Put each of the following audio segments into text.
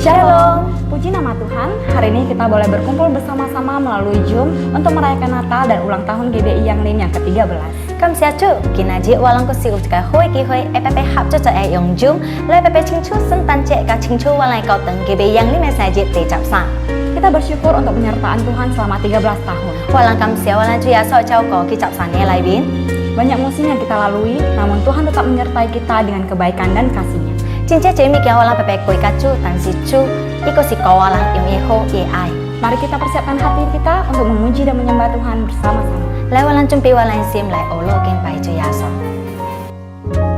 Shalom, puji nama Tuhan. Hari ini kita boleh berkumpul bersama-sama melalui Zoom untuk merayakan Natal dan ulang tahun GBI Yang Lim yang ke-13. 今次主見日節我諗個小嘅開機會，誒別合作就係用 Zoom，嚟別清楚聖誕節嘅清楚我嚟個等嘅俾yang lima saja dijabsan。 Kita bersyukur untuk penyertaan Tuhan selama 13 tahun. 我諗今次我諗主要所做個dijabsannya裏邊， Banyak musim yang kita lalui, namun Tuhan tetap menyertai kita dengan kebaikan dan kasih-Nya. 真正最尾嘅我諗別貴嘅主，但是主呢個是個我諗用嘢好嘢愛。 Mari kita persiapkan hati kita untuk memuji dan menyembah Tuhan bersama-sama. 嚟我諗準備我諗先嚟我攞敬拜主耶穌。 Mari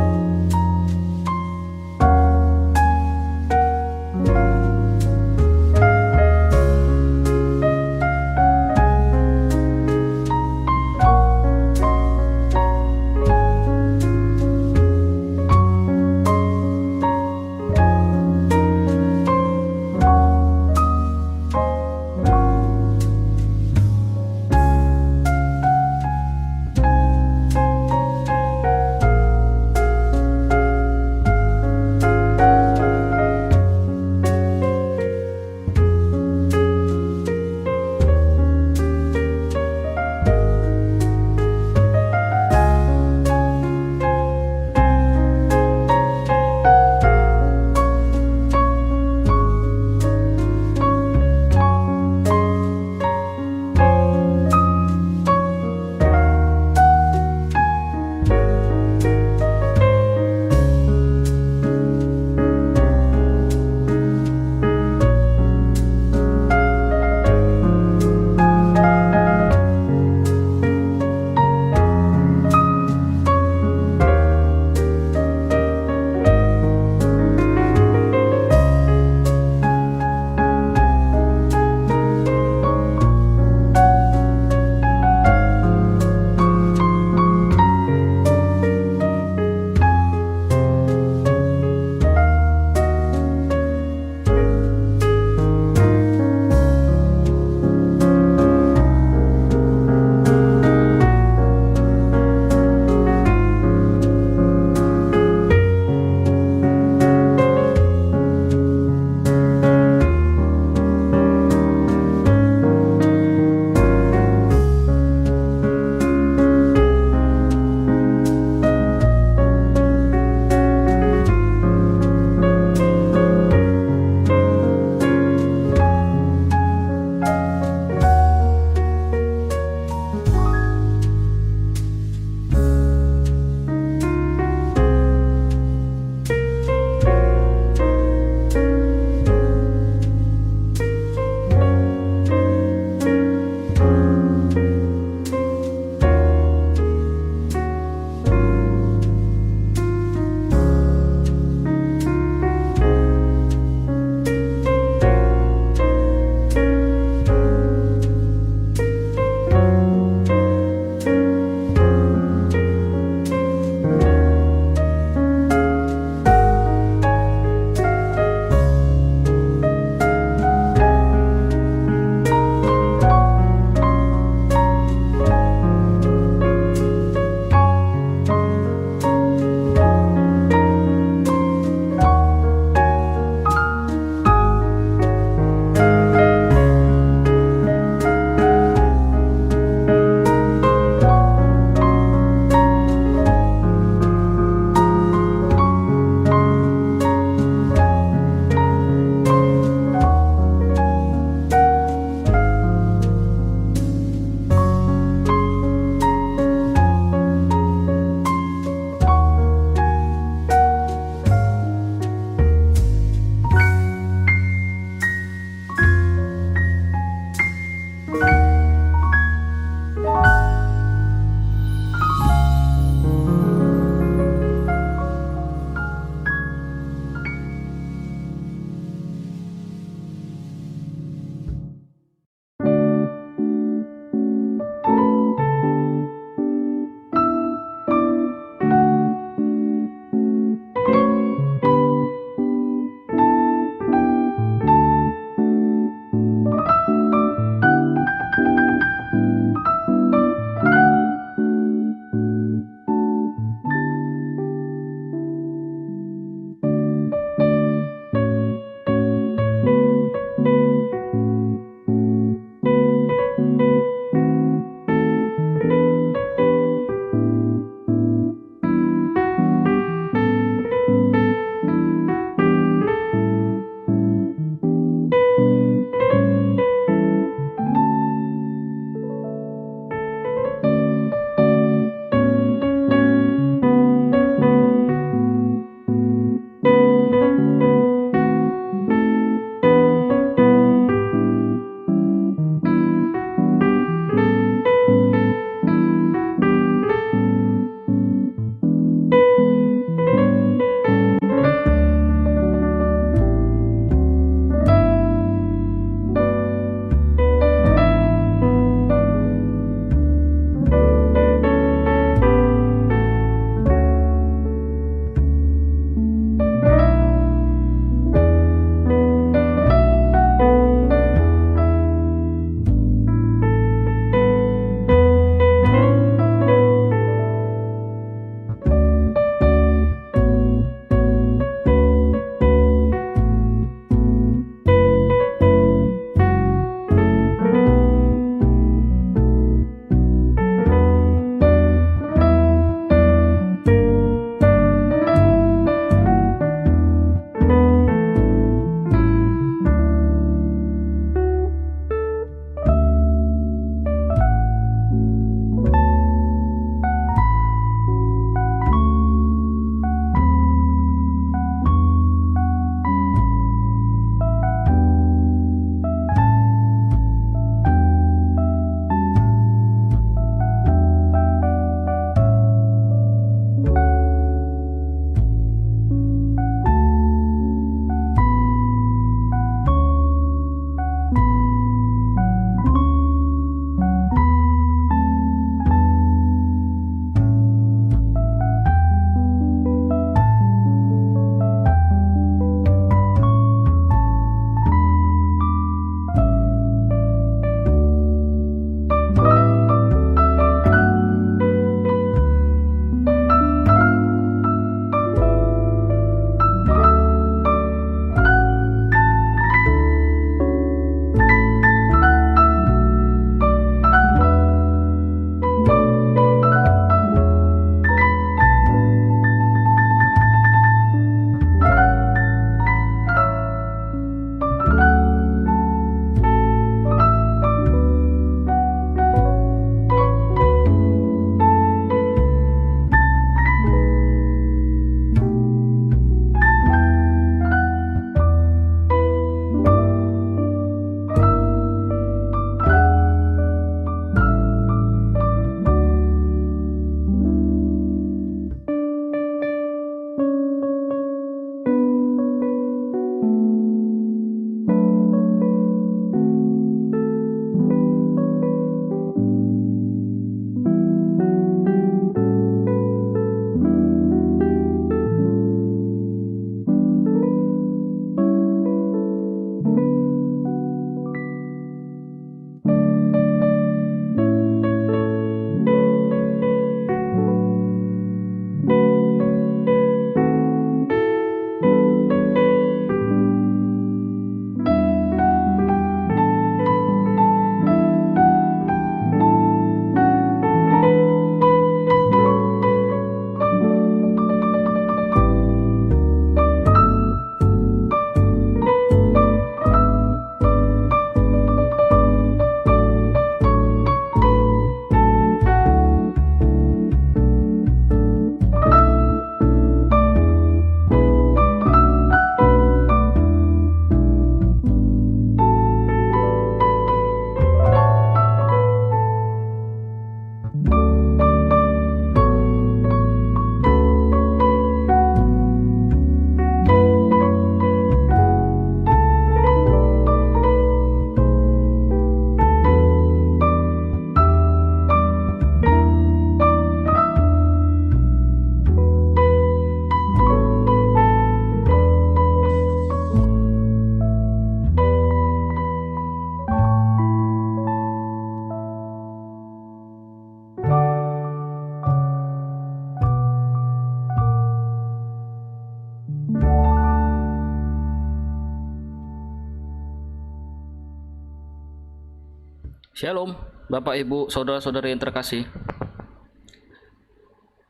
Shalom, Bapak Ibu, Saudara-saudari yang terkasih.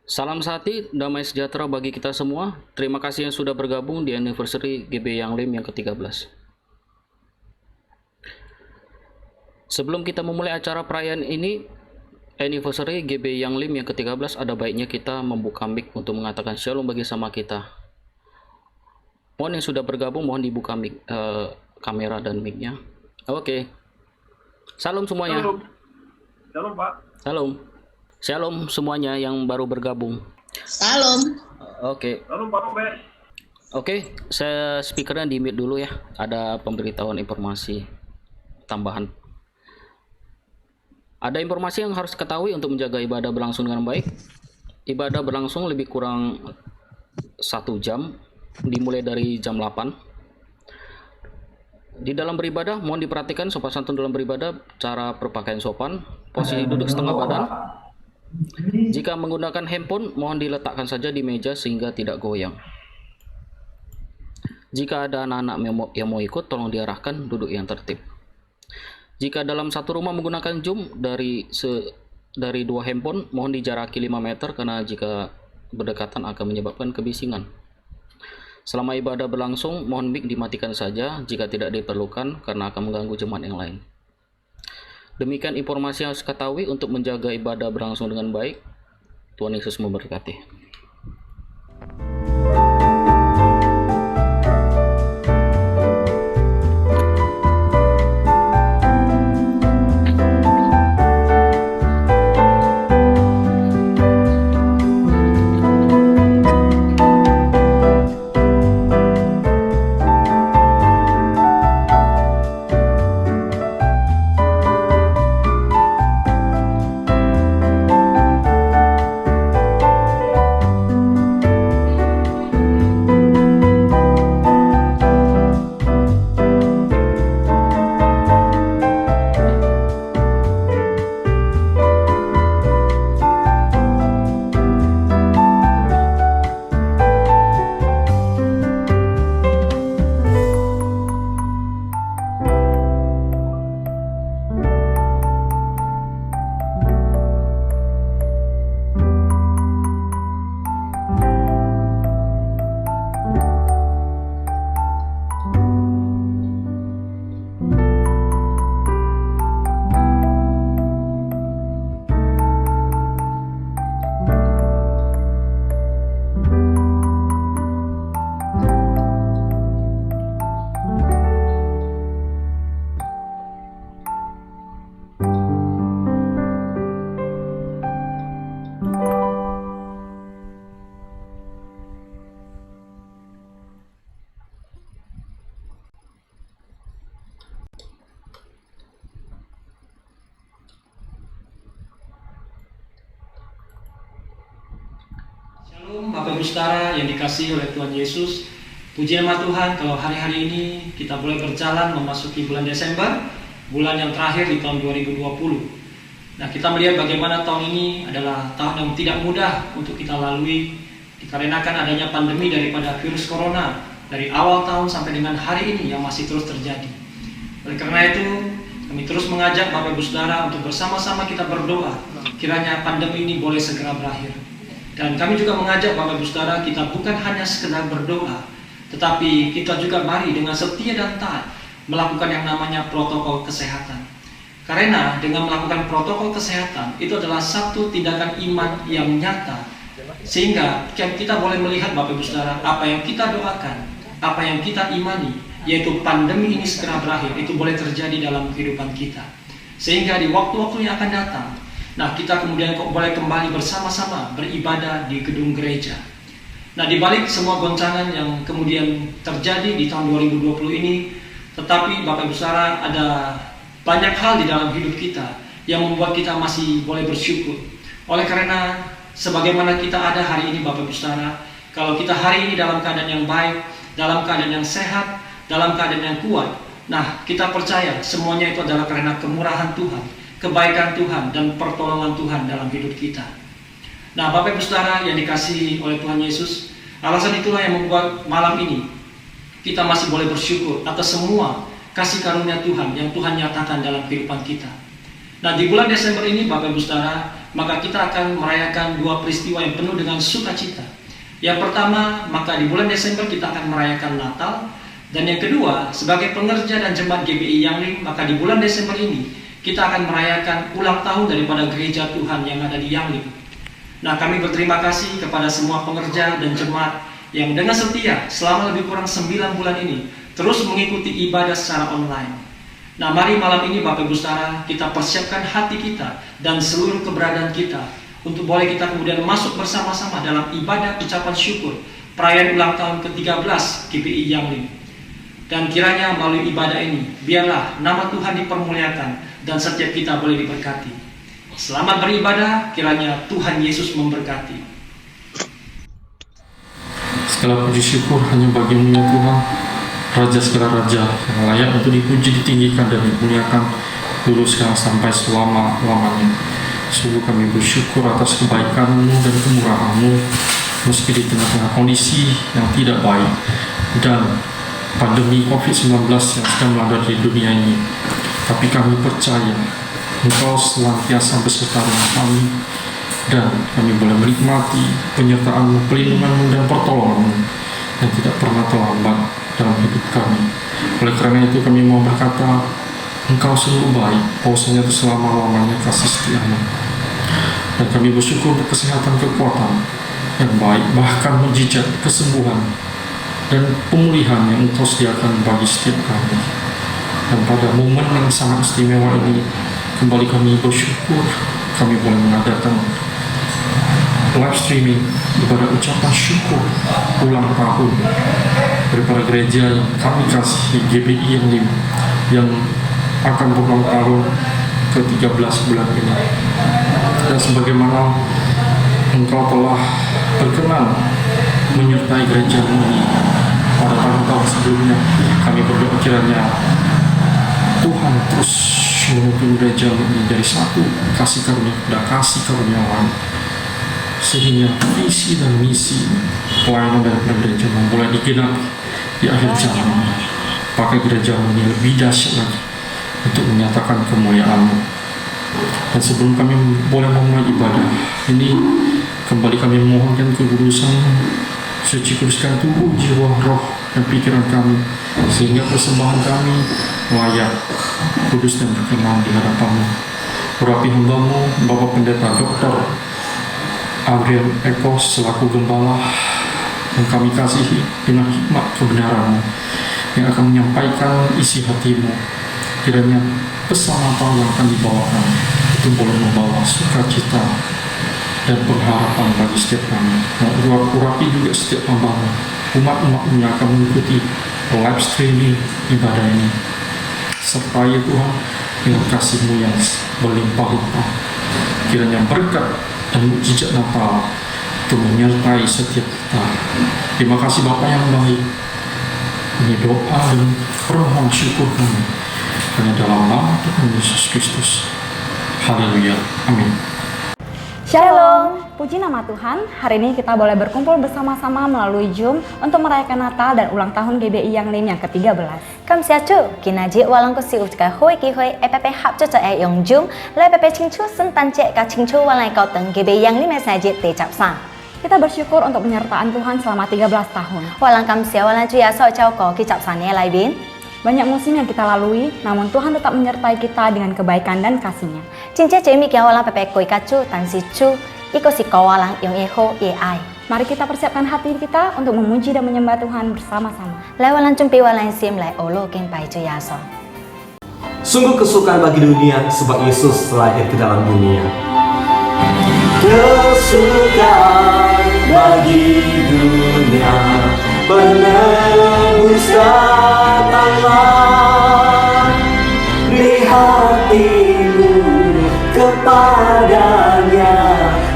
Salam sehati, damai sejahtera bagi kita semua. Terima kasih yang sudah bergabung di anniversary GB Yang Lim yang ke-13. Sebelum kita memulai acara perayaan ini, anniversary GB Yang Lim yang ke-13, ada baiknya kita membuka mic untuk mengatakan shalom bagi sama kita. Mohon yang sudah bergabung, mohon dibuka mic, kamera dan mic-nya. Oke. Salam semuanya. Shalom. Shalom, Pak. Salam. Shalom semuanya yang baru bergabung. Salam. Oke. Shalom, Pak Robert. Oke, saya speakernya di mute dulu ya. Ada pemberitahuan informasi tambahan. Ada informasi yang harus diketahui untuk menjaga ibadah berlangsung dengan baik. Ibadah berlangsung lebih kurang 1 jam, dimulai dari jam 8. Di dalam beribadah, mohon diperhatikan sopan santun dalam beribadah, cara berpakaian sopan, posisi duduk setengah badan. Jika menggunakan handphone, mohon diletakkan saja di meja sehingga tidak goyang. Jika ada anak-anak yang mau ikut, tolong diarahkan duduk yang tertib. Jika dalam satu rumah menggunakan Zoom dari 2 handphone, mohon dijaraki 5 meter karena jika berdekatan akan menyebabkan kebisingan. Selama ibadah berlangsung, mohon mic dimatikan saja jika tidak diperlukan karena akan mengganggu jemaat yang lain. Demikian informasi yang harus diketahui untuk menjaga ibadah berlangsung dengan baik. Tuhan Yesus memberkati. Shalom Bapak Ibu Saudara yang dikasihi oleh Tuhan Yesus. Puji nama Tuhan kalau hari-hari ini kita boleh berjalan memasuki bulan Desember, bulan yang terakhir di tahun 2020. Nah, kita melihat bagaimana tahun ini adalah tahun yang tidak mudah untuk kita lalui dikarenakan adanya pandemi daripada virus corona dari awal tahun sampai dengan hari ini yang masih terus terjadi. Oleh karena itu, kami terus mengajak Bapak Ibu Saudara untuk bersama-sama kita berdoa kiranya pandemi ini boleh segera berakhir. Dan kami juga mengajak Bapak Ibu Saudara kita bukan hanya sekedar berdoa, tetapi kita juga mari dengan setia dan taat melakukan yang namanya protokol kesehatan. Karena dengan melakukan protokol kesehatan itu adalah satu tindakan iman yang nyata, sehingga kita boleh melihat Bapak Ibu Saudara apa yang kita doakan, apa yang kita imani, yaitu pandemi ini segera berakhir, itu boleh terjadi dalam kehidupan kita. Sehingga di waktu-waktu yang akan datang, nah, kita kemudian boleh kembali bersama-sama beribadah di gedung gereja. Nah, di balik semua goncangan yang kemudian terjadi di tahun 2020 ini, tetapi Bapak Ibu Saudara ada banyak hal di dalam hidup kita yang membuat kita masih boleh bersyukur. Oleh karena sebagaimana kita ada hari ini Bapak Ibu Saudara, kalau kita hari ini dalam keadaan yang baik, dalam keadaan yang sehat, dalam keadaan yang kuat, nah kita percaya semuanya itu adalah karena kemurahan Tuhan, kebaikan Tuhan dan pertolongan Tuhan dalam hidup kita. Nah, Bapak Ibu Saudara yang dikasihi oleh Tuhan Yesus, alasan itulah yang membuat malam ini kita masih boleh bersyukur atas semua kasih karunia Tuhan yang Tuhan nyatakan dalam kehidupan kita. Nah, di bulan Desember ini Bapak Ibu Saudara, maka kita akan merayakan dua peristiwa yang penuh dengan sukacita. Yang pertama, maka di bulan Desember kita akan merayakan Natal. Dan yang kedua, sebagai pengerja dan jemaat GBI Yangling, maka di bulan Desember ini kita akan merayakan ulang tahun daripada gereja Tuhan yang ada di Yangling. Nah, kami berterima kasih kepada semua pengerja dan jemaat yang dengan setia selama lebih kurang 9 bulan ini terus mengikuti ibadah secara online. Nah, mari malam ini Bapak Ibu Saudara, kita persiapkan hati kita dan seluruh keberadaan kita untuk boleh kita kemudian masuk bersama-sama dalam ibadah ucapan syukur perayaan ulang tahun ke-13 GBI Yangling. Dan kiranya melalui ibadah ini, biarlah nama Tuhan dipermuliakan dan setiap kita boleh diberkati. Selamat beribadah, kiranya Tuhan Yesus memberkati. Segala puji syukur hanya bagi-Mu ya Tuhan, Raja segala raja yang layak untuk dipuji, ditinggikan dan dimuliakan dulu sekarang sampai selama-lamanya. Sungguh kami bersyukur atas kebaikan-Mu dan kemurahan-Mu, meski di tengah-tengah kondisi yang tidak baik dan pandemi COVID-19 yang sedang melanda di dunia ini. Tapi kami percaya Engkau senantiasa beserta dengan kami, dan kami boleh menikmati penyertaan-Mu, pelindungan-Mu dan pertolongan-Mu yang tidak pernah terlambat dalam hidup kami. Oleh karena itu kami mau berkata, Engkau sungguh baik, bahwasanya itu selama-lamanya kasih setia-Mu. Dan kami bersyukur untuk kesehatan, kekuatan yang baik, bahkan mujizat kesembuhan dan pemulihan yang Engkau sediakan bagi setiap kami. Dan pada momen yang sangat istimewa ini, kembali kami bersyukur kami boleh mengadakan live streaming ibadah ucapan syukur ulang tahun daripada gereja yang kami kasih, GBI yang akan berulang tahun ke-13 bulan ini. Dan sebagaimana Engkau telah berkenan menyertai gereja ini pada tahun-tahun sebelumnya, kami berdoa kiranya Tuhan terus menuntun gereja ini dari satu kasih karunia kepada kasih karunia lain, sehingga visi dan misi pelayanan dari gereja mulai digenapi di akhir zaman. Pakai gereja ini lebih dahsyat lagi untuk menyatakan kemuliaan-Mu. Dan sebelum kami boleh memulai ibadah ini, kembali kami memohonkan kekudusan, suci kuduskan tubuh, jiwa, roh, dan pikiran kami, sehingga persembahan kami layak, kudus dan berkenan di hadapan-Mu. Urapi hamba-Mu, Bapak Pendeta Dr. Abriel Eko selaku gembala yang kami kasihi dengan hikmat kebenaran-Mu yang akan menyampaikan isi hati-Mu. Kiranya pesan apa yang akan dibawakan itu boleh membawa sukacita dan pengharapan bagi setiap kami. Dan urapi juga setiap hamba-Mu, umat-umat-Mu yang akan mengikuti live streaming ibadah ini. Sertai Tuhan dengan kasih-Mu yang berlimpah-limpah. Kiranya berkat dan mukjizat Natal itu menyertai setiap kita. Terima kasih Bapa yang baik. Ini doa dan permohonan syukur kami hanya dalam nama Tuhan Yesus Kristus. Haleluya. Amin. Shalom, puji nama Tuhan. Hari ini kita boleh berkumpul bersama-sama melalui Zoom untuk merayakan Natal dan ulang tahun GBI Yangling yang ke-13. Kamsiacu, kinaji walang ko si ucka hoi ki hoi EPP hap cho yung Zoom, lai EPP cingcu sentan cek ka cingcu walai kau teng GBI Yangling message te capsa. Kita bersyukur untuk penyertaan Tuhan selama 13 tahun. Walang kamsia walang cuya so cau ko ki capsa ne lai bin. Banyak musim yang kita lalui, namun Tuhan tetap menyertai kita dengan kebaikan dan kasih-Nya. Cinca cemi kia walang pepe koi kacu tan si cu, iko si ko walang yung eho ai. Mari kita persiapkan hati kita untuk memuji dan menyembah Tuhan bersama-sama. Lai walang cumpi walang sim lai olo ken pai cuya so. Sungguh kesukaan bagi dunia sebab Yesus lahir ke dalam dunia. Kesukaan bagi dunia, penebus datanglah. Beri hatimu kepadanya,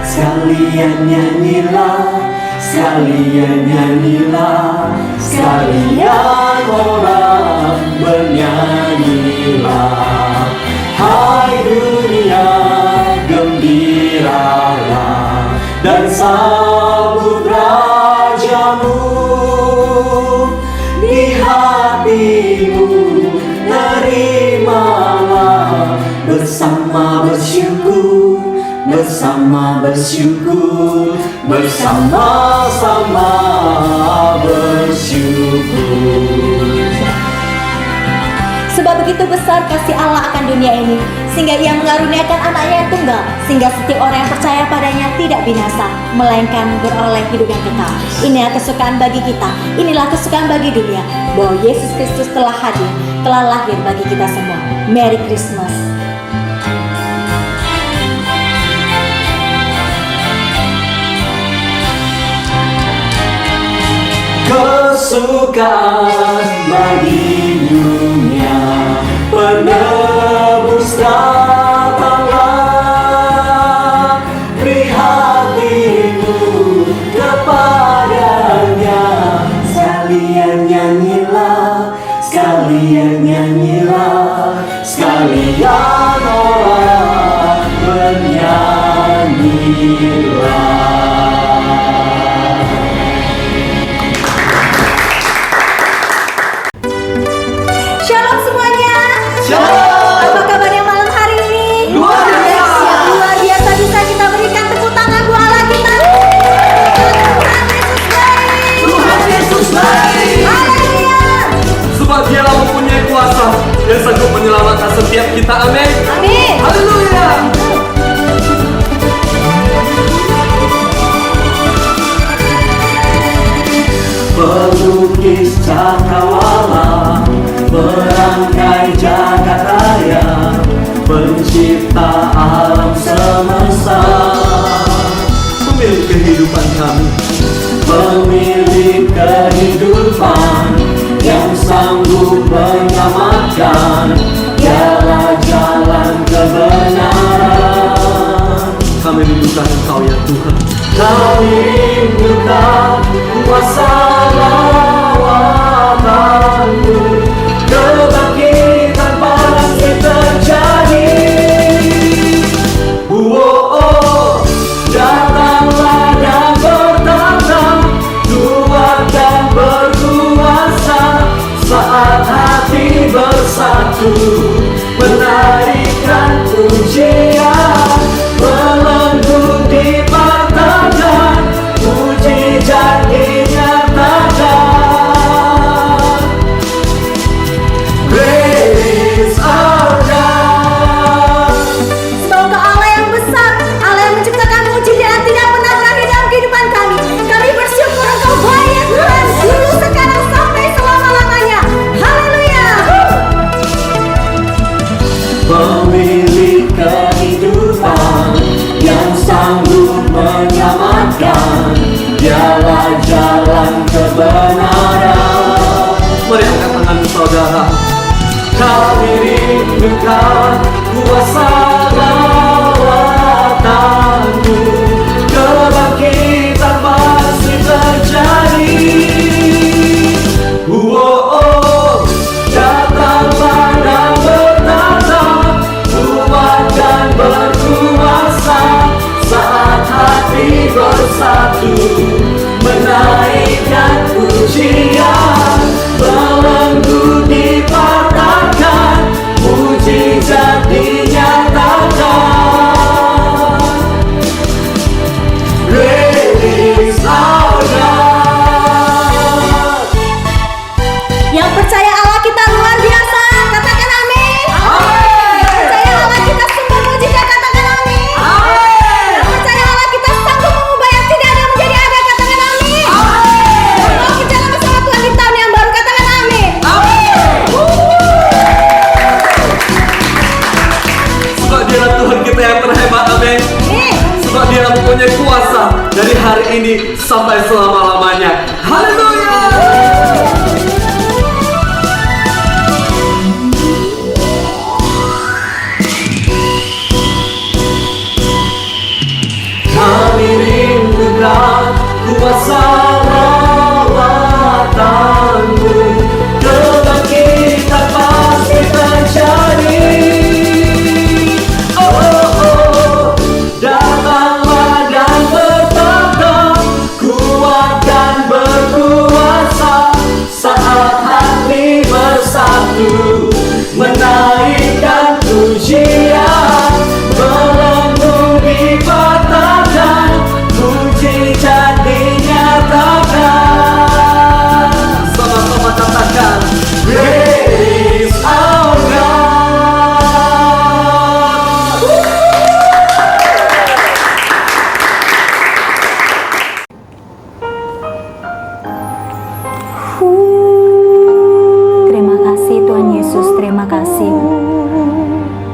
sekalian nyanyilah, sekalian nyanyilah, sekalian orang bernyanyilah. Hai dunia, gembiralah dan sambut Rajamu. Di hatimu terimalah bersama bersama bersyukur, bersama-sama bersyukur. Sebab begitu besar kasih Allah akan dunia ini, sehingga Ia mengaruniakan anaknya yang tunggal, sehingga setiap orang yang percaya padanya tidak binasa, melainkan beroleh hidup yang kekal. Inilah kesukaan bagi kita, inilah kesukaan bagi dunia, bahwa Yesus Kristus telah hadir, telah lahir bagi kita semua. Merry Christmas. Kesukaan bagi dunia, penebus datanglah, beri hatimu kepadanya. Sekalian nyanyilah, sekalian nyanyilah, sekalian orang bernyanyilah. Shalom semuanya. Shalom. Apa kabarnya malam hari ini? Luar biasa. Luar biasa, bisa kita berikan tepuk tangan buat Allah kita. Tuhan Yesus baik. Haleluya. Sebab Dialah mempunyai kuasa yang sanggup menyelamatkan setiap kita. Amin. Amin. Haleluya. Pelukis cakrawala, merangkai jagat raya, pencipta alam semesta, pemilik kehidupan kami, pemilik kehidupan yang sanggup menyelamatkan. Dialah jalan kebenaran. Kami rindukan Engkau ya Tuhan. Kami rindukan kuasa lawatanmu, kebangkitan pasti terjadi. Oh, datanglah dan bertanda, Tuhan dan berkuasa, saat hati bersatu, menaikkan pujian, melenggut di partagan, mujizat dinyatakan. Great is our God. Sebab Engkau Allah yang besar, Allah yang menciptakan mujizat yang tidak pernah berakhir dalam kehidupan kami. Kami bersyukur Engkau baik ya Tuhan, dulu, sekarang, sampai selama-lamanya. Haleluya. Pemilik kehidupan yang sanggup menyelamatkan, Dialah jalan kebenaran. Mari angkat tangan saudara. Kami rindukan kuasa lawatanmu, kebangkitan pasti terjadi. Datanglah dan bertanda, kuat dan berkuasa, saat hati bersatu, menaikkan pujian, belenggu dipartakan, mujizat dinyatakan. Great is our God. Yang percaya Allah kita luar biasa, katakan amin. Yang percaya Allah kita sumber mujizat, katakan amin. Yang percaya Allah kita sanggup mengubah yang tidak ada menjadi ada, katakan amin. Dan mau berjalan bersama Tuhan di tahun yang baru, katakan amin. Sebab Dialah Tuhan kita yang terhebat, amin. Sebab Dialah mempunyai kuasa dari hari ini sampai selama-lamanya. Haleluya. Kami rindukan kuasa lawatanmu, kebangkitan pasti terjadi. Datanglah dan bertanda, kuat dan berkuasa, saat hati bersatu, menaikkan pujian, belenggu di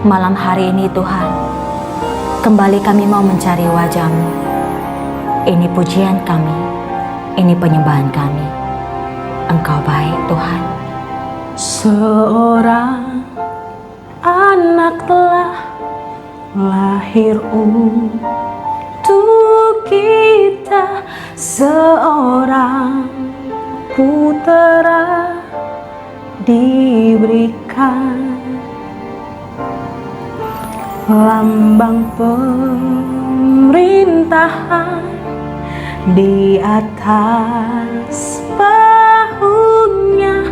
Malam hari ini Tuhan, kembali kami mau mencari wajah-Mu. Ini pujian kami, ini penyembahan kami. Engkau baik Tuhan. Seorang anak telah lahir untuk kita, seorang putera diberikan, lambang pemerintahan di atas bahunya,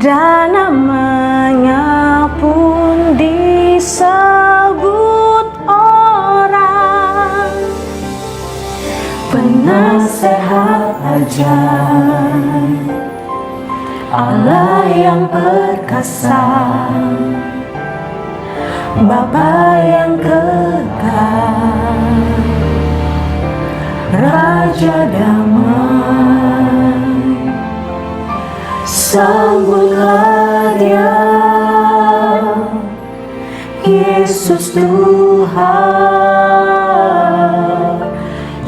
dan namanya pun disebut orang penasehat ajaib, Allah yang perkasa, Bapa yang kekal, Raja damai. Sambutlah Dia, Yesus Tuhan,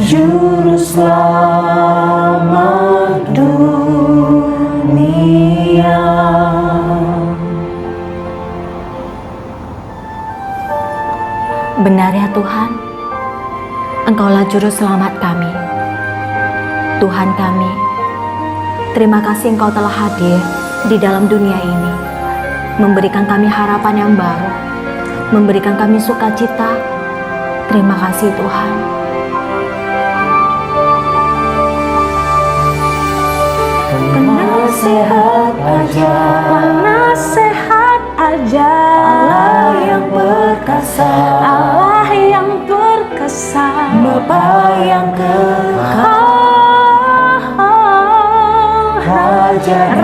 Juru Selamat dunia. Benar ya Tuhan, Engkaulah Juru Selamat kami. Tuhan kami, terima kasih Engkau telah hadir di dalam dunia ini, memberikan kami harapan yang baru, memberikan kami sukacita. Terima kasih Tuhan. Penasehat aja, penasehat aja, Allah yang perkasa, Allah yang perkasa, Bapa yang kekal, Raja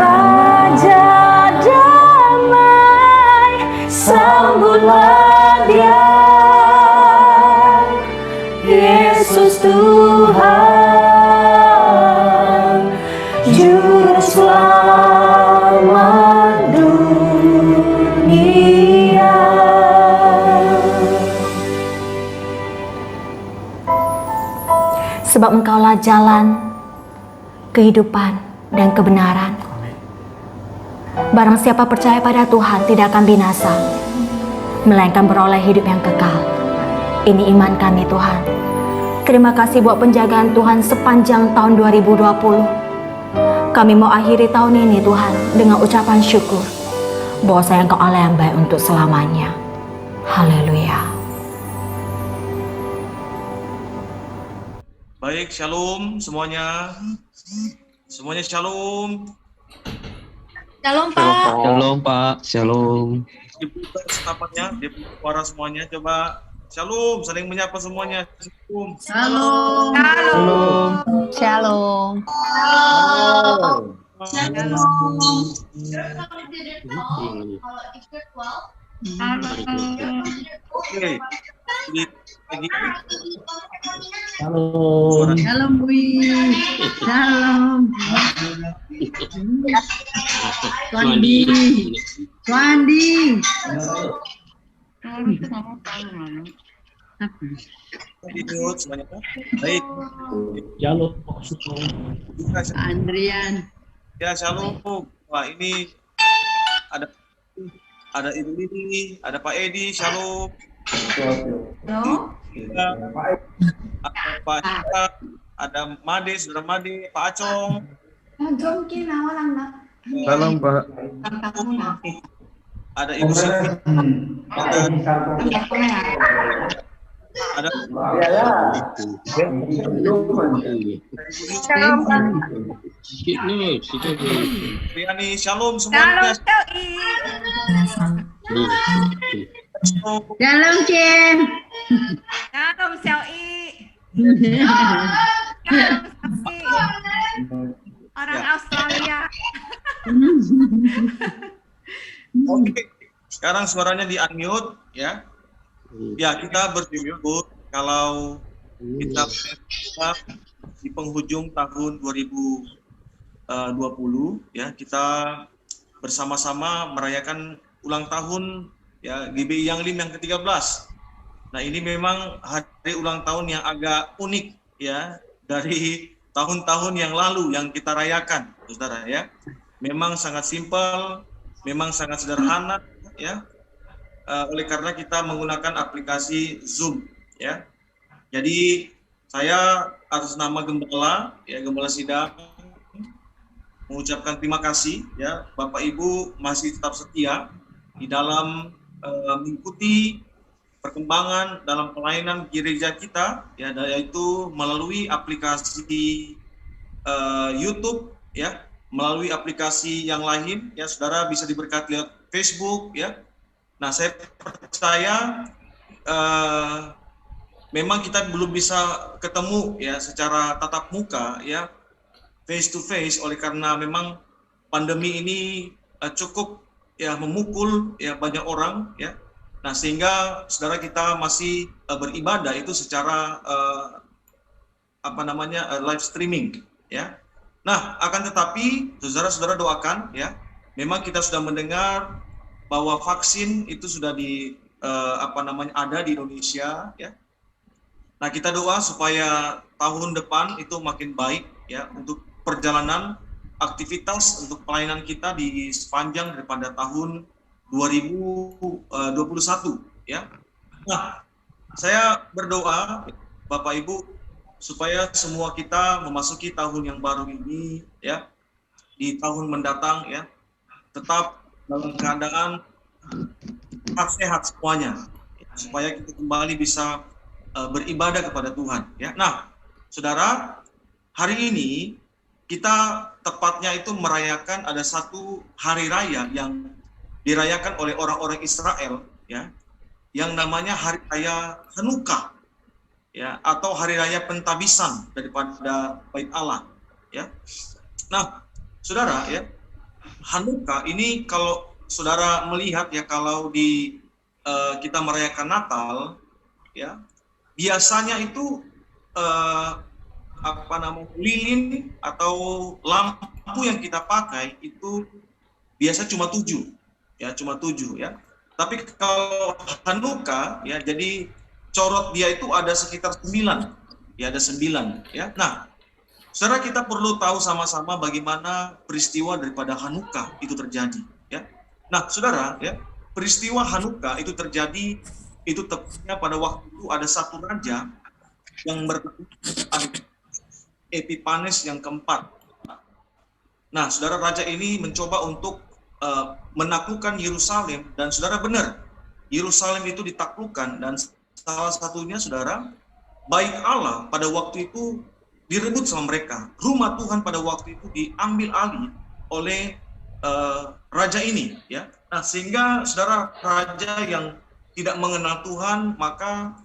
damai. Sambutlah Dia, Yesus Tuhan, Juru Selamat dunia. Sebab Engkaulah jalan, kehidupan, dan kebenaran. Barang siapa percaya pada Tuhan tidak akan binasa, melainkan beroleh hidup yang kekal. Ini iman kami Tuhan. Terima kasih buat penjagaan Tuhan sepanjang tahun 2020. Kami mau akhiri tahun ini Tuhan dengan ucapan syukur bahwa Engkau Allah yang baik untuk selamanya. Haleluya. Baik, shalom semuanya. Semuanya shalom. Shalom Pak. Shalom Pak, shalom. Dibuka setapannya, dibuka suara semuanya. Coba shalom, saling menyapa semuanya. Shalom. Shalom. Shalom. Shalom. Oke. Jadi lagi Shalom. Shalom Bui. Shalom. Swandi. Swandi. di mute semuanya. Baik. Shalom. Andrian. Ya, shalom. Wah, ini ada Ibu Lili, ada Pak Edi, shalom. Ada Pak Ika, ada Made, Saudara Made, Pak Acong. Salam Pak. Ada Ibu Sylvia. Ada Riani, shalom semuanya. Shalom Ken. Shalom Xiaoyi. Orang Australia. Oke, sekarang suaranya di unmute ya. Ya, kita bersyukur kalau kita di penghujung tahun 2020 ya, kita bersama-sama merayakan ulang tahun ya GBI Yang Lim yang ke-13. Nah, ini memang hari ulang tahun yang agak unik ya dari tahun-tahun yang lalu yang kita rayakan, saudara ya. Memang sangat simpel, memang sangat sederhana ya. Oleh karena kita menggunakan aplikasi Zoom ya. Jadi saya atas nama Gembala ya, Gembala Sidang mengucapkan terima kasih ya, Bapak Ibu masih tetap setia di dalam mengikuti perkembangan dalam pelayanan gereja kita ya, yaitu melalui aplikasi YouTube ya, melalui aplikasi yang lain ya, saudara bisa diberkati lewat Facebook ya. Nah, saya percaya memang kita belum bisa ketemu ya secara tatap muka ya, face to face, oleh karena memang pandemi ini cukup ya memukul ya banyak orang ya. Nah, sehingga saudara kita masih beribadah itu secara live streaming ya. Nah, akan tetapi saudara-saudara doakan ya, memang kita sudah mendengar bahwa vaksin itu sudah ada di Indonesia ya. Nah, kita doa supaya tahun depan itu makin baik ya untuk perjalanan aktivitas untuk pelayanan kita di sepanjang daripada tahun 2021 ya. Nah, saya berdoa Bapak Ibu supaya semua kita memasuki tahun yang baru ini ya, di tahun mendatang ya, tetap dalam keadaan sehat semuanya ya, supaya kita kembali bisa beribadah kepada Tuhan ya. Nah, saudara, hari ini kita tepatnya itu merayakan ada satu hari raya yang dirayakan oleh orang-orang Israel ya, yang namanya Hari Raya Hanukkah ya, atau Hari Raya Pentabisan daripada Bait Allah ya. Nah, saudara ya, Hanukkah ini kalau saudara melihat ya, kalau di kita merayakan Natal ya, biasanya itu lilin atau lampu yang kita pakai itu biasa cuma 7 ya, ya. Tapi kalau Hanukkah ya, jadi corot dia itu ada sekitar 9 ya, ada 9 ya. Nah, saudara, kita perlu tahu sama-sama bagaimana peristiwa daripada Hanukkah itu terjadi ya. Nah, saudara ya, peristiwa Hanukkah itu terjadi itu tepatnya pada waktu itu ada satu raja yang bernama Epifanes yang keempat. Nah, saudara, raja ini mencoba untuk menaklukkan Yerusalem, dan saudara benar, Yerusalem itu ditaklukkan, dan salah satunya saudara, Bait Allah pada waktu itu direbut sama mereka. Rumah Tuhan pada waktu itu diambil alih oleh raja ini ya. Nah, sehingga saudara, raja yang tidak mengenal Tuhan, maka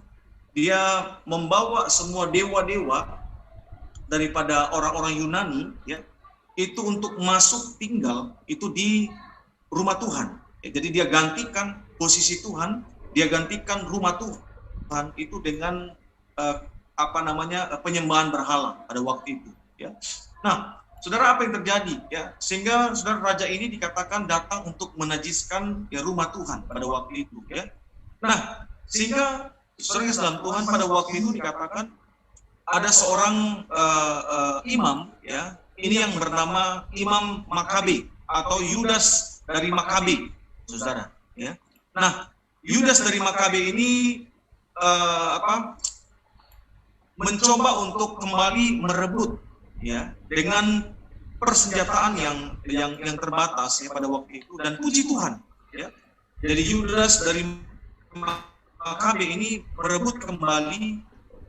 dia membawa semua dewa-dewa daripada orang-orang Yunani ya, itu untuk masuk tinggal itu di rumah Tuhan ya. Jadi dia gantikan posisi Tuhan, dia gantikan rumah Tuhan itu dengan penyembahan berhala pada waktu itu ya. Nah, saudara, apa yang terjadi ya, sehingga saudara, raja ini dikatakan datang untuk menajiskan ya rumah Tuhan pada waktu itu ya. Nah, sehingga saudara dalam Tuhan pada waktu itu dikatakan ada seorang imam ya, ini yang bernama Imam Makabe atau Yudas dari Makabe, saudara ya. Nah, Yudas dari Makabe ini mencoba untuk kembali merebut ya dengan persenjataan yang terbatas ya pada waktu itu, dan puji Tuhan ya. Jadi Yudas dari Makabe ini merebut kembali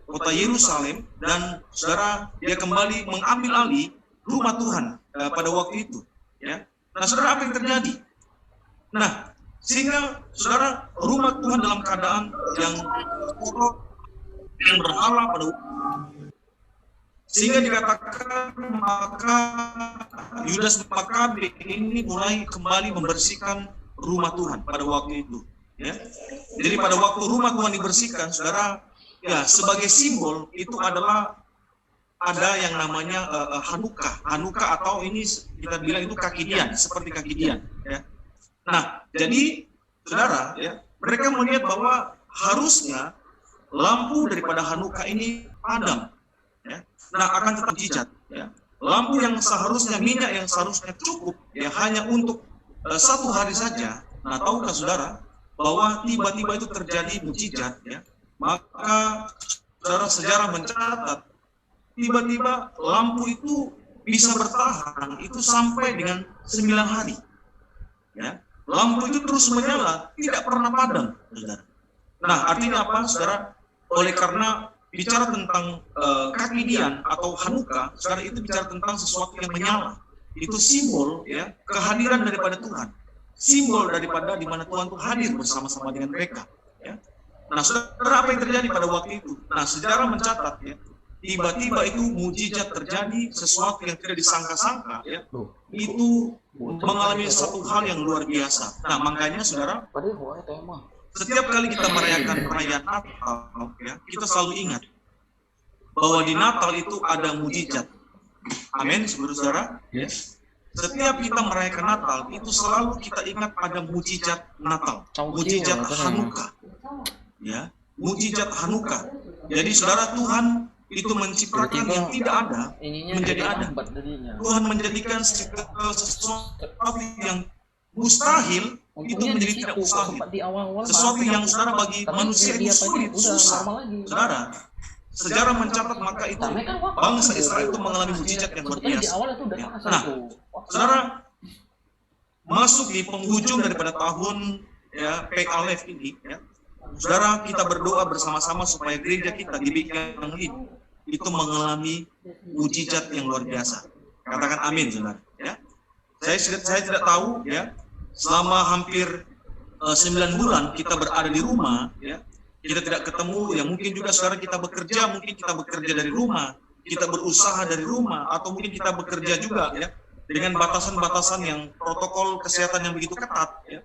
kota Yerusalem, dan saudara, dia kembali mengambil alih rumah Tuhan pada waktu itu ya. Nah, saudara, apa yang terjadi? Nah, sehingga saudara, rumah Tuhan dalam keadaan yang berhala pada waktu itu. Sehingga dikatakan maka Yudas Makabe ini mulai kembali membersihkan rumah Tuhan pada waktu itu ya. Jadi pada waktu rumah Tuhan dibersihkan, saudara ya, sebagai simbol itu adalah ada yang namanya Hanukkah atau ini kita bilang itu kaki dian, seperti kaki dian ya. Nah, jadi saudara, ya, mereka melihat bahwa harusnya lampu daripada Hanukkah ini padam, ya. Nah, akan tetap mujizat, ya. Lampu yang seharusnya, minyak yang seharusnya cukup, ya, hanya untuk 1 hari saja. Nah, tahukah saudara bahwa tiba-tiba itu terjadi mujizat, ya? Maka saudara, sejarah mencatat tiba-tiba lampu itu bisa bertahan itu sampai dengan 9 hari, ya. Lampu itu terus menyala, tidak pernah padam, saudara. Nah, artinya apa, saudara? Oleh karena bicara tentang Kakidian atau Hanukkah, saudara, itu bicara tentang sesuatu yang menyala. Itu simbol, ya, kehadiran daripada Tuhan. Simbol daripada di mana Tuhan itu hadir bersama-sama dengan mereka, ya. Nah, saudara, apa yang terjadi pada waktu itu? Nah, sejarah mencatat, ya, tiba-tiba itu mujizat terjadi, sesuatu yang tidak disangka-sangka, ya, itu mengalami satu hal yang luar biasa. Nah, makanya saudara, setiap kali kita merayakan perayaan Natal, ya, kita selalu ingat bahwa di Natal itu ada mujizat. Amin, saudara. Yes. Setiap kita merayakan Natal itu selalu kita ingat pada mujizat Natal, mujizat Hanukkah, ya, mujizat Hanukkah. Jadi saudara, Tuhan itu menciptakan yang tidak ada menjadi ada. Tuhan menjadikan sesuatu yang mustahil itu menjadi tidak mustahil. Sesuatu yang saudara bagi manusia itu sulit, susah. Saudara, sejarah mencatat maka itu bangsa Israel itu mengalami mujizat yang luar biasa. Ya. Nah, saudara, masuk di penghujung daripada tahun, ya, Pek Alef ini, ya, saudara, kita berdoa bersama-sama supaya gereja kita GBI yang ini itu mengalami mujizat yang luar biasa. Katakan amin, saudara. Ya. Saya tidak tahu, ya, selama hampir 9 bulan kita berada di rumah, ya, kita tidak ketemu, ya, mungkin juga saudara kita bekerja, mungkin kita bekerja dari rumah, kita berusaha dari rumah, atau mungkin kita bekerja juga, ya, dengan batasan-batasan yang protokol kesehatan yang begitu ketat, ya.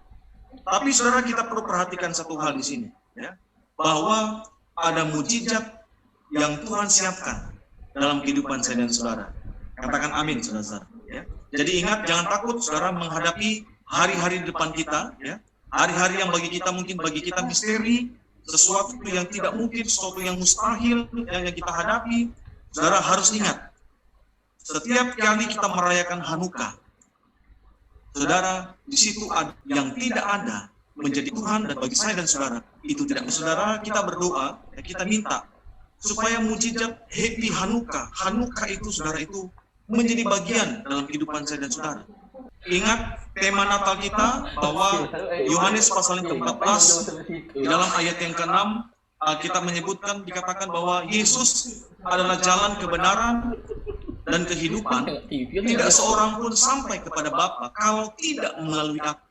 Tapi saudara, kita perlu perhatikan satu hal di sini, ya, bahwa ada mujizat yang Tuhan siapkan dalam kehidupan saya dan saudara. Katakan amin, saudara. Ya. Jadi ingat, jangan takut saudara menghadapi hari-hari di depan kita, ya. Hari-hari yang bagi kita mungkin bagi kita misteri, sesuatu yang tidak mungkin, sesuatu yang mustahil yang kita hadapi. Saudara harus ingat, setiap kali kita merayakan Hanukkah, saudara, di situ ada yang tidak ada menjadi Tuhan, dan bagi saya dan saudara itu tidak. Saudara, kita berdoa, ya, kita minta supaya mujizat Happy Hanukkah, Hanukkah itu saudara itu menjadi bagian dalam kehidupan saya dan saudara. Ingat tema Natal kita bahwa Yohanes pasal yang ke-14 di dalam ayat yang ke-6 kita menyebutkan, dikatakan bahwa Yesus adalah jalan kebenaran dan kehidupan. Tidak seorang pun sampai kepada Bapa kalau tidak melalui aku.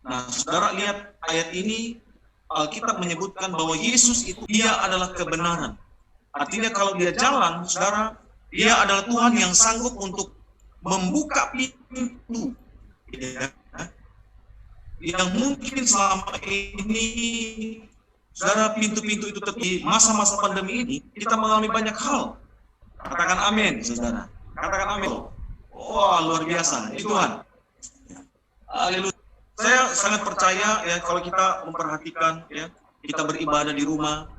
Nah, saudara lihat ayat ini, Alkitab menyebutkan bahwa Yesus itu dia adalah kebenaran. Artinya kalau dia jalan, saudara, dia adalah Tuhan yang sanggup untuk membuka pintu, ya, yang mungkin selama ini, saudara, pintu-pintu itu di masa-masa pandemi ini kita mengalami banyak hal. Katakan amin, saudara. Katakan amin. Wah, luar biasa, ini Tuhan. Haleluya. Saya sangat percaya, ya, kalau kita memperhatikan, ya, kita beribadah di rumah,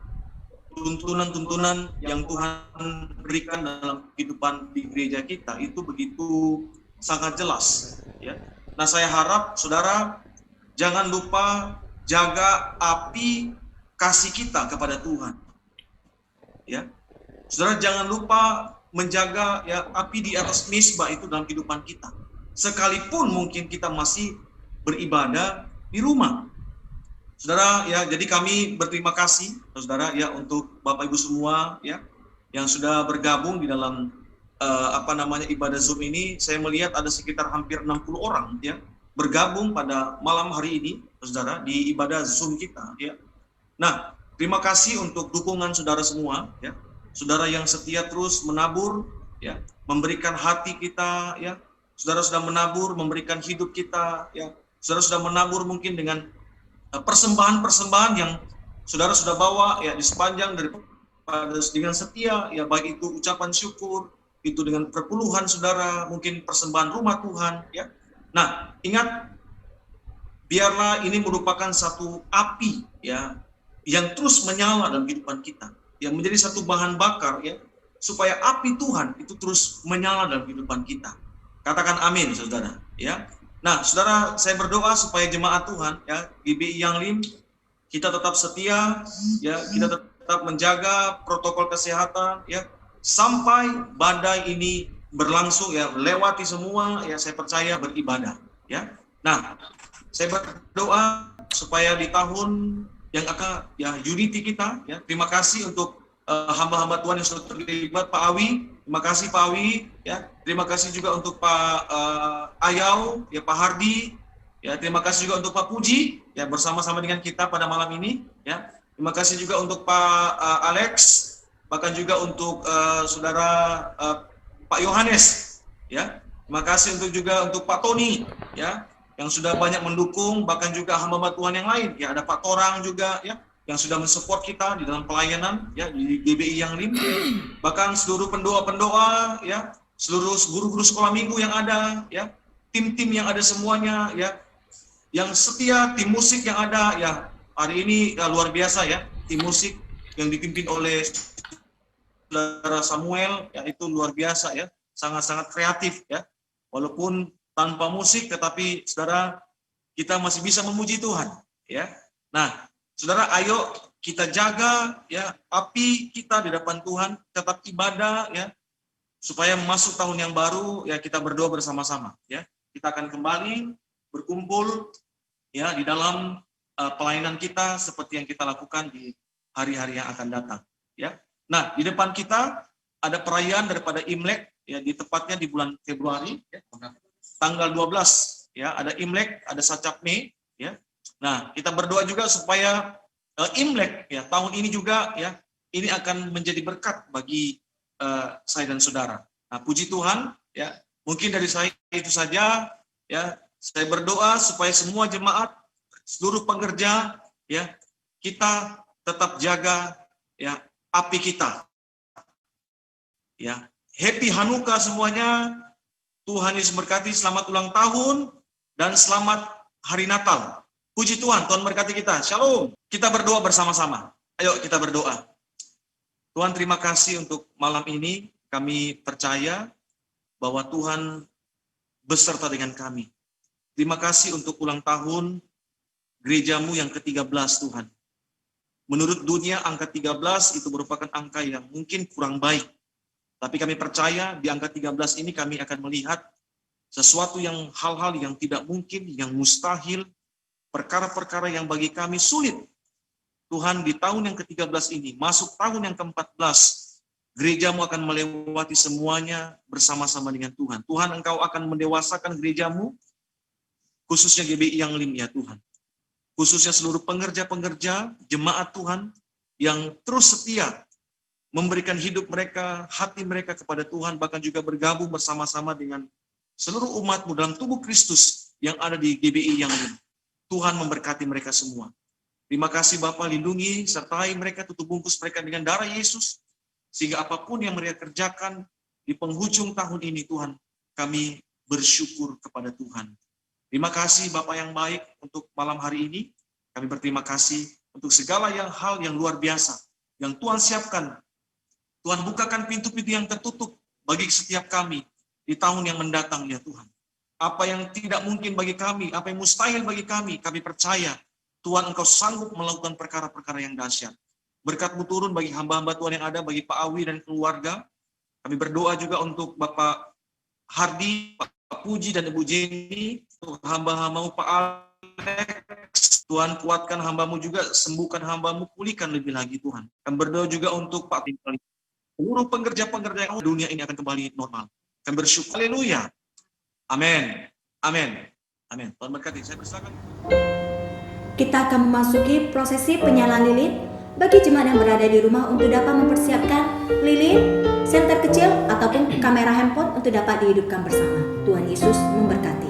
tuntunan-tuntunan yang Tuhan berikan dalam kehidupan di gereja kita itu begitu sangat jelas, ya. Nah, saya harap saudara jangan lupa jaga api kasih kita kepada Tuhan, ya. Saudara jangan lupa menjaga, ya, api di atas misbah itu dalam kehidupan kita, sekalipun mungkin kita masih beribadah di rumah. Saudara, ya, jadi kami berterima kasih, saudara, ya, untuk Bapak Ibu semua, ya, yang sudah bergabung di dalam ibadah Zoom ini. Saya melihat ada sekitar hampir 60 orang, ya, bergabung pada malam hari ini, saudara, di ibadah Zoom kita, ya. Nah, terima kasih untuk dukungan saudara semua, ya, saudara yang setia terus menabur, ya, memberikan hati kita, ya, saudara sudah menabur, memberikan hidup kita, ya, saudara sudah menabur mungkin dengan persembahan-persembahan yang saudara sudah bawa, ya, di sepanjang daripada dengan setia, ya, baik itu ucapan syukur, itu dengan perpuluhan saudara, mungkin persembahan rumah Tuhan, ya. Nah, ingat biarlah ini merupakan satu api ya yang terus menyala dalam kehidupan kita, yang menjadi satu bahan bakar ya, supaya api Tuhan itu terus menyala dalam kehidupan kita. Katakan amin, saudara. Ya. Nah, saudara, saya berdoa supaya jemaat Tuhan ya GBI Yanglim kita tetap setia, ya, kita tetap menjaga protokol kesehatan ya sampai badai ini berlangsung ya, lewati semua ya, saya percaya beribadah ya. Nah, saya berdoa supaya di tahun yang akan ya unity kita ya. Terima kasih untuk hamba-hamba Tuhan yang sudah terlibat, Pak Awi. Terima kasih Pak Awi ya. Terima kasih juga untuk Pak Ayau ya, Pak Hardi ya. Terima kasih juga untuk Pak Puji ya, bersama-sama dengan kita pada malam ini ya. Terima kasih juga untuk Pak Alex, bahkan juga untuk saudara Pak Yohanes ya. Terima kasih juga untuk Pak Tony ya, yang sudah banyak mendukung, bahkan juga hamba-hamba Tuhan yang lain ya. Ada Pak Torang juga ya, yang sudah mensupport kita di dalam pelayanan ya di GBI Yanglim, bahkan seluruh pendoa-pendoa ya, seluruh guru-guru sekolah minggu yang ada ya, tim-tim yang ada semuanya ya, yang setia, tim musik yang ada ya. Hari ini ya, luar biasa ya, tim musik yang dipimpin oleh saudara Samuel ya, itu luar biasa ya, sangat-sangat kreatif ya. Walaupun tanpa musik, tetapi saudara, kita masih bisa memuji Tuhan ya. Nah, saudara, ayo kita jaga ya api kita di depan Tuhan, tetap ibadah ya, supaya masuk tahun yang baru ya, kita berdoa bersama-sama ya. Kita akan kembali berkumpul ya di dalam pelayanan kita seperti yang kita lakukan di hari-hari yang akan datang ya. Nah, di depan kita ada perayaan daripada Imlek ya, di tepatnya di bulan Februari ya, tanggal 12 ya, ada Imlek, ada Sacap Mei ya. Nah, kita berdoa juga supaya Imlek ya tahun ini juga ya, ini akan menjadi berkat bagi saya dan saudara. Nah, puji Tuhan ya, mungkin dari saya itu saja ya. Saya berdoa supaya semua jemaat, seluruh pekerja ya, kita tetap jaga ya api kita ya. Happy Hanukkah semuanya. Tuhan Yesus berkati, selamat ulang tahun dan selamat hari Natal. Puji Tuhan, Tuhan berkati kita. Shalom. Kita berdoa bersama-sama. Ayo kita berdoa. Tuhan, terima kasih untuk malam ini. Kami percaya bahwa Tuhan beserta dengan kami. Terima kasih untuk ulang tahun gerejamu yang ke-13 Tuhan. Menurut dunia angka 13 itu merupakan angka yang mungkin kurang baik. Tapi kami percaya di angka 13 ini kami akan melihat sesuatu yang hal-hal yang tidak mungkin, yang mustahil, perkara-perkara yang bagi kami sulit. Tuhan, di tahun yang ke-13 ini, masuk tahun yang ke-14, gerejamu akan melewati semuanya bersama-sama dengan Tuhan. Tuhan, Engkau akan mendewasakan gerejamu, khususnya GBI Yanglim ya Tuhan. Khususnya seluruh pengerja-pengerja, jemaat Tuhan, yang terus setia memberikan hidup mereka, hati mereka kepada Tuhan, bahkan juga bergabung bersama-sama dengan seluruh umat-Mu dalam tubuh Kristus yang ada di GBI Yanglim. Tuhan memberkati mereka semua. Terima kasih Bapa, lindungi, sertai mereka, tutup bungkus mereka dengan darah Yesus, sehingga apapun yang mereka kerjakan di penghujung tahun ini, Tuhan, kami bersyukur kepada Tuhan. Terima kasih Bapa yang baik untuk malam hari ini. Kami berterima kasih untuk segala hal yang luar biasa yang Tuhan siapkan. Tuhan, bukakan pintu-pintu yang tertutup bagi setiap kami di tahun yang mendatang ya Tuhan. Apa yang tidak mungkin bagi kami, apa yang mustahil bagi kami percaya Tuhan, Engkau sanggup melakukan perkara-perkara yang dahsyat. Berkat-Mu turun bagi hamba-hamba Tuhan yang ada, bagi Pak Awi dan keluarga. Kami berdoa juga untuk Bapak Hardi, Pak Puji dan Ibu Jenny, untuk hamba-hamba-Mu Pak Alex. Tuhan, kuatkan hamba-Mu juga, sembuhkan hamba-Mu, pulihkan lebih lagi Tuhan. Kami berdoa juga untuk Pak Tim. Seluruh pengerja-pengerja yang dunia ini akan kembali normal. Kami bersyukur. Haleluya. Amin. Amin. Amin. Tuhan berkati. Saya bersilakan. Kita akan memasuki prosesi penyalaan lilin bagi jemaat yang berada di rumah untuk dapat mempersiapkan lilin, senter kecil, ataupun kamera handphone untuk dapat dihidupkan bersama. Tuhan Yesus memberkati.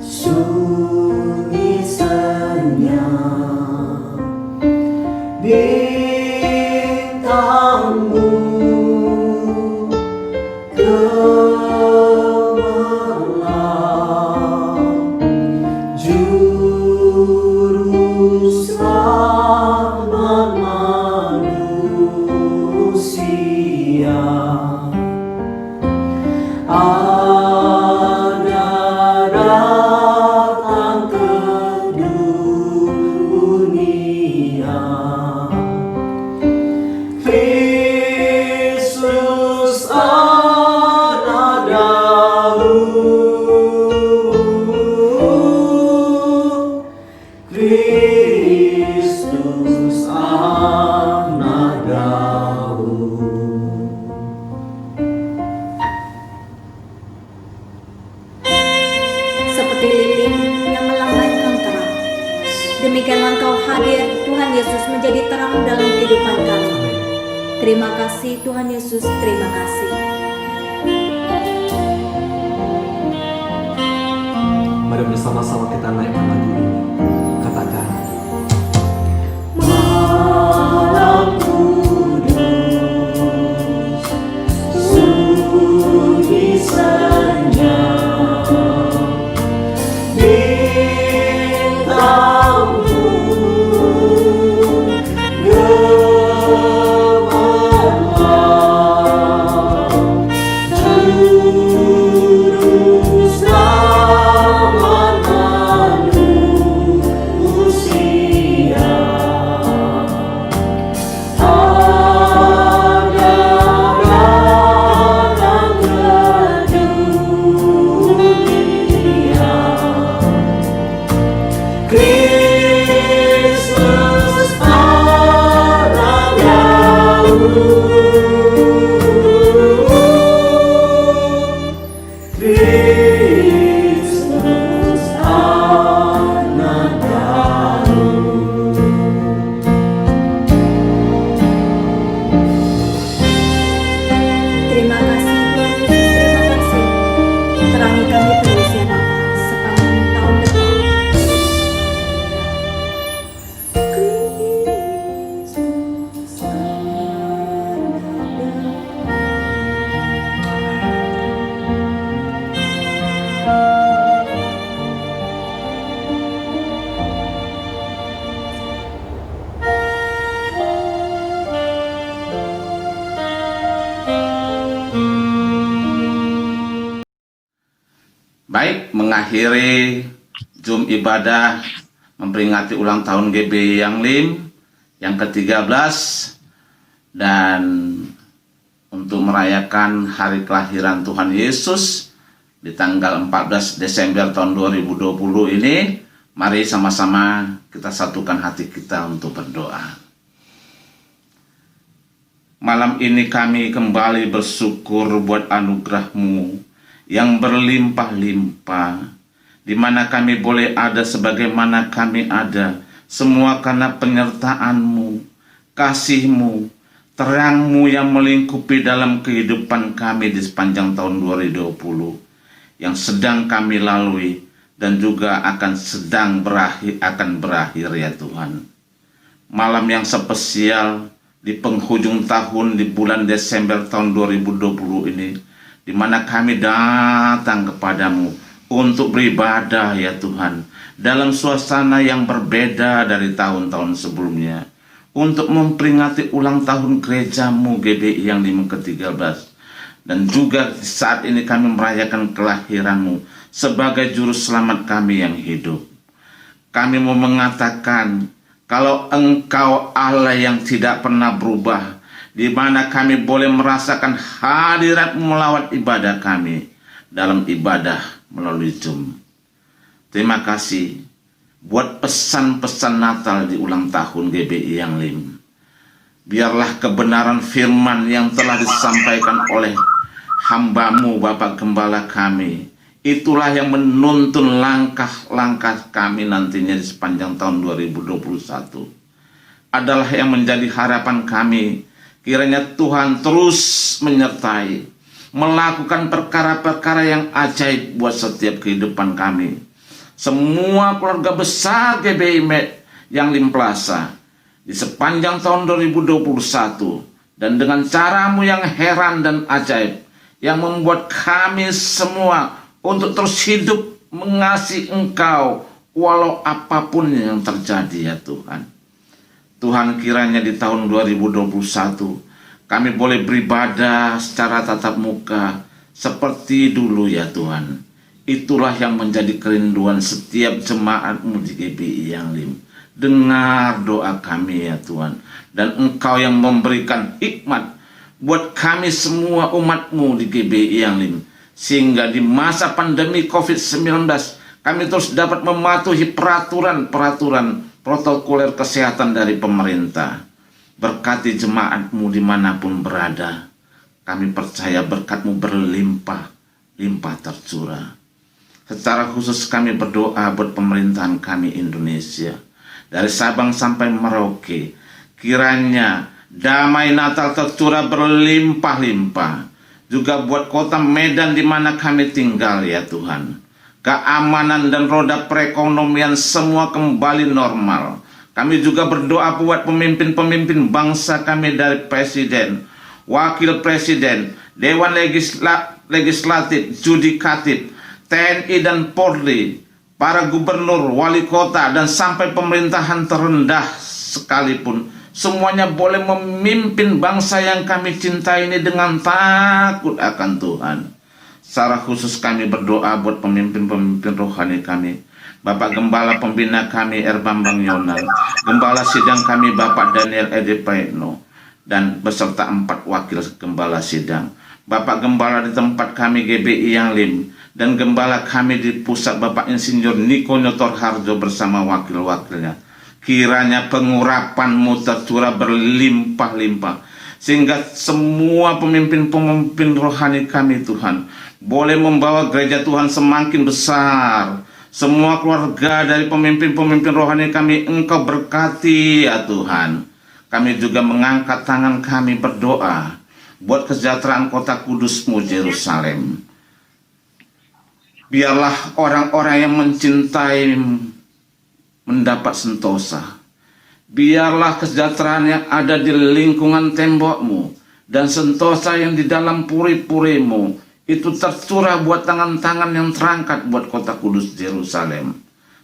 Sunyi senyap hadir Tuhan Yesus menjadi terang dalam kehidupan kami. Terima kasih Tuhan Yesus, terima kasih. Mari bersama-sama kita naikkan lagu ini. Katakan. Malam kudus, sunyi senyap, bintang pun gemerlap, juru selamat manusia. Ada datang ke dunia, Kristus orang jauh, Kristus anak Daud. Terima kasih Tuhan Yesus, terima kasih. Terangi kami terus ya Bapa sepanjang tahun depan. Kristus anak Daud. Baik, mengakhiri Zoom ibadah memperingati ulang tahun GBI yang LIM yang ke-13 dan untuk merayakan hari kelahiran Tuhan Yesus di tanggal 14 Desember tahun 2020 ini, mari sama-sama kita satukan hati kita untuk berdoa. Malam ini kami kembali bersyukur buat anugerah-Mu yang berlimpah-limpah, di mana kami boleh ada sebagaimana kami ada, semua karena penyertaan-Mu, kasih-Mu, terang-Mu yang melingkupi dalam kehidupan kami di sepanjang tahun 2020, yang sedang kami lalui dan juga akan berakhir ya Tuhan. Malam yang spesial di penghujung tahun di bulan Desember tahun 2020 ini, di mana kami datang kepadamu untuk beribadah ya Tuhan, dalam suasana yang berbeda dari tahun-tahun sebelumnya, untuk memperingati ulang tahun gerejamu GBI yang ke-13, dan juga saat ini kami merayakan kelahiranmu sebagai juru selamat kami yang hidup. Kami mau mengatakan, kalau Engkau Allah yang tidak pernah berubah, di mana kami boleh merasakan hadirat melawat ibadah kami dalam ibadah melalui Zoom. Terima kasih buat pesan-pesan Natal di ulang tahun GBI yang LIM. Biarlah kebenaran firman yang telah disampaikan oleh hamba-Mu Bapak Gembala kami, itulah yang menuntun langkah-langkah kami nantinya di sepanjang tahun 2021. Adalah yang menjadi harapan kami. Kiranya Tuhan terus menyertai, melakukan perkara-perkara yang ajaib buat setiap kehidupan kami. Semua keluarga besar GBI yang LIM Plaza di sepanjang tahun 2021, dan dengan caramu yang heran dan ajaib, yang membuat kami semua untuk terus hidup mengasihi Engkau walau apapun yang terjadi ya Tuhan. Tuhan, kiranya di tahun 2021 kami boleh beribadah secara tatap muka seperti dulu ya Tuhan. Itulah yang menjadi kerinduan setiap jemaat-Mu di GBI yang LIM. Dengar doa kami ya Tuhan, dan Engkau yang memberikan hikmat buat kami semua umat-Mu di GBI yang LIM, sehingga di masa pandemi COVID-19 kami terus dapat mematuhi peraturan protokoler kesehatan dari pemerintah. Berkati jemaat-Mu dimanapun berada. Kami percaya berkat-Mu berlimpah tercurah. Secara khusus kami berdoa buat pemerintahan kami Indonesia, dari Sabang sampai Merauke. Kiranya damai Natal tercurah berlimpah-limpah juga buat kota Medan di mana kami tinggal ya Tuhan. Keamanan dan roda perekonomian semua kembali normal. Kami juga berdoa buat pemimpin-pemimpin bangsa kami dari Presiden, Wakil Presiden, Dewan Legislatif, Judikatif, TNI dan Polri, para gubernur, wali kota, dan sampai pemerintahan terendah sekalipun, semuanya boleh memimpin bangsa yang kami cintai ini dengan takut akan Tuhan. Secara khusus kami berdoa buat pemimpin-pemimpin rohani kami, Bapak Gembala Pembina kami Erbambang Yonal, Gembala Sidang kami Bapak Daniel Edepaino, dan beserta 4 wakil Gembala Sidang, Bapak Gembala di tempat kami GBI yang Lim, dan Gembala kami di pusat Bapak Insinyur Niko Nyotor Harjo bersama wakil-wakilnya. Kiranya pengurapan-Mu tercurah berlimpah-limpah, sehingga semua pemimpin-pemimpin rohani kami Tuhan boleh membawa gereja Tuhan semakin besar. Semua keluarga dari pemimpin-pemimpin rohani kami Engkau berkati ya Tuhan. Kami juga mengangkat tangan kami berdoa buat kesejahteraan kota kudus-Mu Yerusalem. Biarlah orang-orang yang mencintai mendapat sentosa. Biarlah kesejahteraan yang ada di lingkungan tembok-Mu dan sentosa yang di dalam puri-puri-Mu itu tercurah buat tangan-tangan yang terangkat buat kota kudus Yerusalem.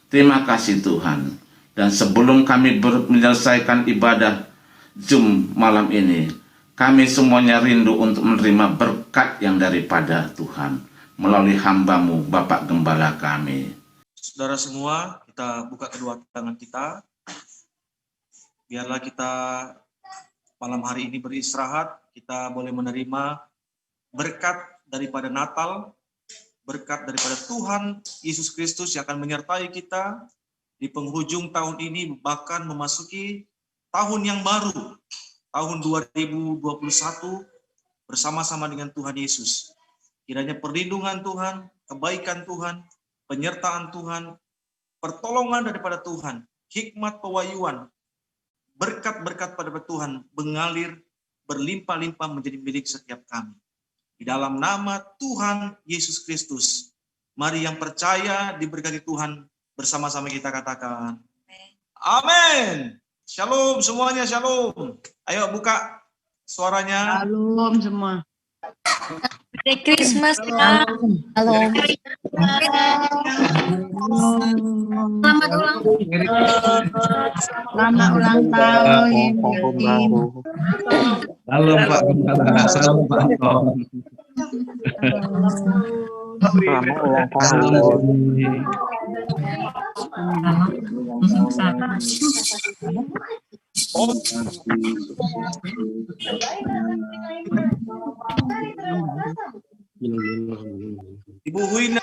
Terima kasih Tuhan. Dan sebelum kami menyelesaikan ibadah Jum malam ini, kami semuanya rindu untuk menerima berkat yang daripada Tuhan melalui hamba-Mu, Bapak Gembala kami. Saudara semua, kita buka kedua tangan kita. Biarlah kita malam hari ini beristirahat, kita boleh menerima berkat daripada Natal, berkat daripada Tuhan Yesus Kristus yang akan menyertai kita di penghujung tahun ini, bahkan memasuki tahun yang baru, tahun 2021, bersama-sama dengan Tuhan Yesus. Kiranya perlindungan Tuhan, kebaikan Tuhan, penyertaan Tuhan, pertolongan daripada Tuhan, hikmat pewahyuan, berkat-berkat pada Tuhan mengalir berlimpah-limpah menjadi milik setiap kami. Di dalam nama Tuhan Yesus Kristus, mari yang percaya diberkati Tuhan, bersama-sama kita katakan, amin. Shalom semuanya, shalom. Ayo buka suaranya. Shalom semua. Merry Christmas ya. Halo. Selamat ulang tahun. Selamat ulang tahun. Halo Pak Gembala, salam Pak Anton. Selamat ulang tahun. Ibu Wina,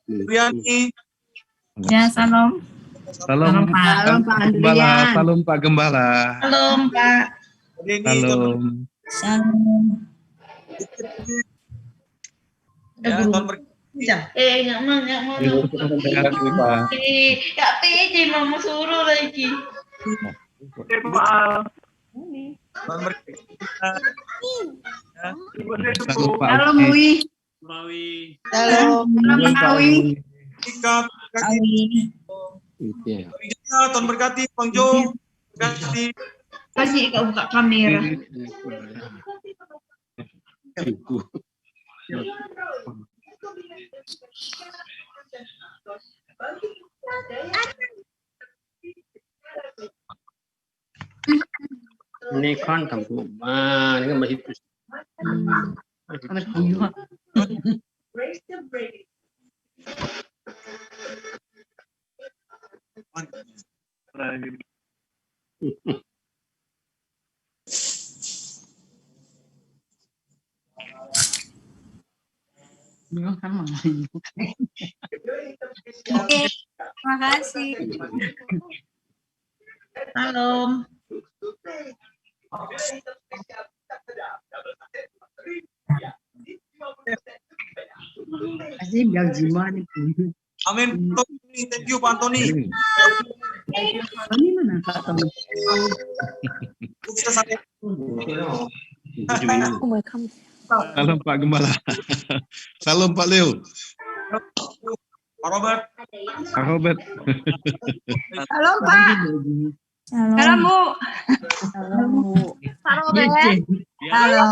Riani. Ya, salam. Salam Pak Gembala, salam Pak Gembala. Salam Pak. Salam. Salam. Ya, Tuhan berkati. Nggak mau. Nggak pede, mama suruh lagi. Tuhan berkati. Salam Wi. Salam Wi. Tuhan berkati, Bang Jo. Berkati. Kasih kau buka kamera. Ini kan kamu, ini kan masih terus. Oke, terima kasih. Salam. Kasih biar gimana? Amin. Thank you Pak Antoni. Ini mana Kak Tony? Sukses sampai. Salam Pak Gembala. Salam Pak Leo. Pak Robert. Pak Robert. Halo Pak. Halo Bu. Pak Robert. Halo.